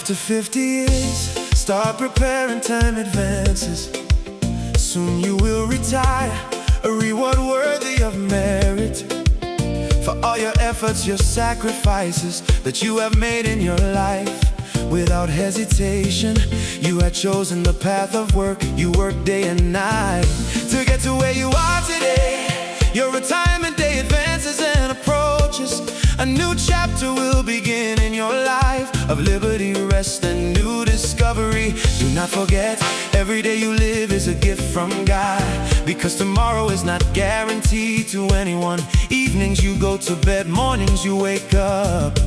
After 50 years, start preparing, time advances. Soon you will retire, a reward worthy of merit for all your efforts, your sacrifices that you have made in your life. Without hesitation, you had chosen the path of work. You work day and night to get to where you are today. Your retirement day advances and approaches. A new chapter will begin in your life of liberty, rest, and new discovery. Do not forget, every day you live is a gift from God, because tomorrow is not guaranteed to anyone. Evenings you go to bed, mornings you wake up.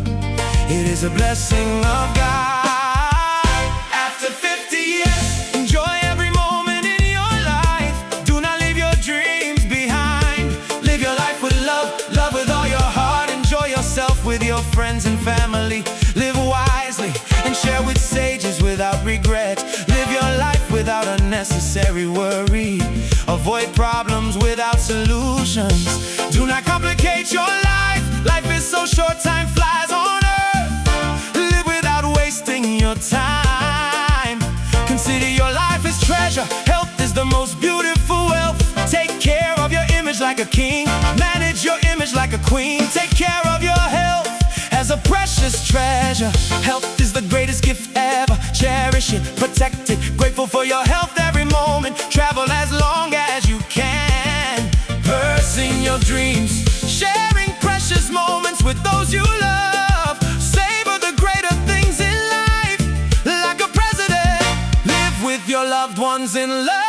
It is a blessing of God. After 50 years, enjoy every moment in your life. Do not leave your dreams behind. Live your life with love, love with all your heart. Enjoy yourself with your friends and family. Live wisely and share with sages without regret. Live your life without unnecessary worry. Avoid problems without solutions. Do not complicate your life. Life is so short, time flies on earth. Live without wasting your time. Consider your life as treasure. Health is the most beautiful wealth. Take care of your image like a king. Manage your image like a queen. Take care of your health as a precious treasure. Health is the greatest gift ever. Cherish it, protect it. Grateful for your health every moment. Travel as long as you can. Pursing your dreams. Sharing precious moments with those you love. Savor the greater things in life. Like a president, live with your loved ones in love.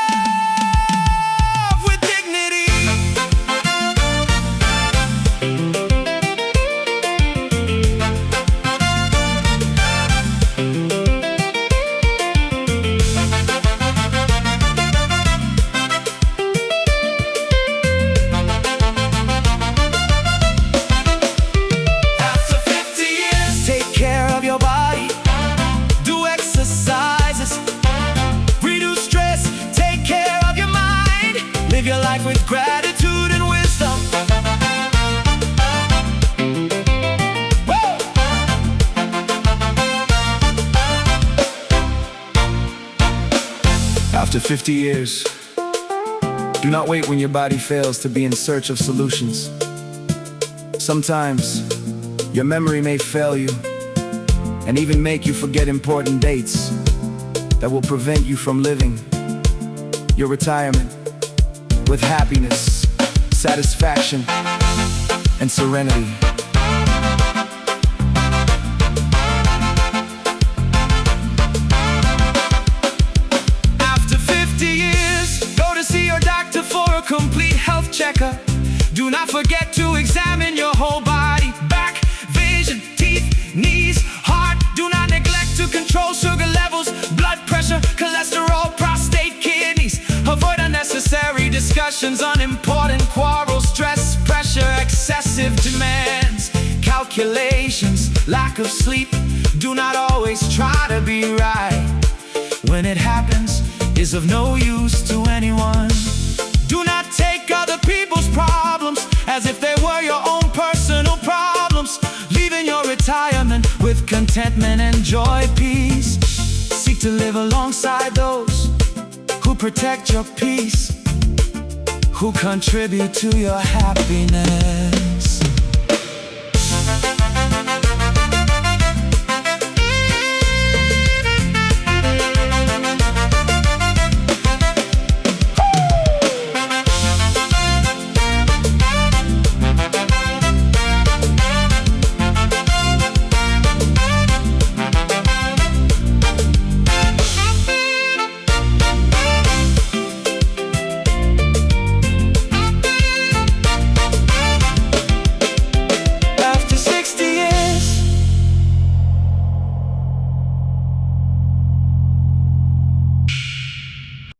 Live your life with gratitude and wisdom. Whoa! After 50 years, do not wait when your body fails to be in search of solutions. Sometimes, your memory may fail you and even make you forget important dates that will prevent you from living your retirement with happiness, satisfaction, and serenity. After 50 years, go to see your doctor for a complete health checkup. Do not forget to examine your whole body. Back, vision, teeth, knees, heart. Do not neglect to control sugar levels, blood pressure, cholesterol, prostate, kidneys. Avoid unnecessary discussions, unimportant quarrels, stress, pressure, excessive demands, calculations, lack of sleep. Do not always try to be right. When it happens, is of no use to anyone. Do not take other people's problems as if they were your own personal problems. Leaving your retirement with contentment and joy, peace. Seek to live alongside those who protect your peace, who contribute to your happiness.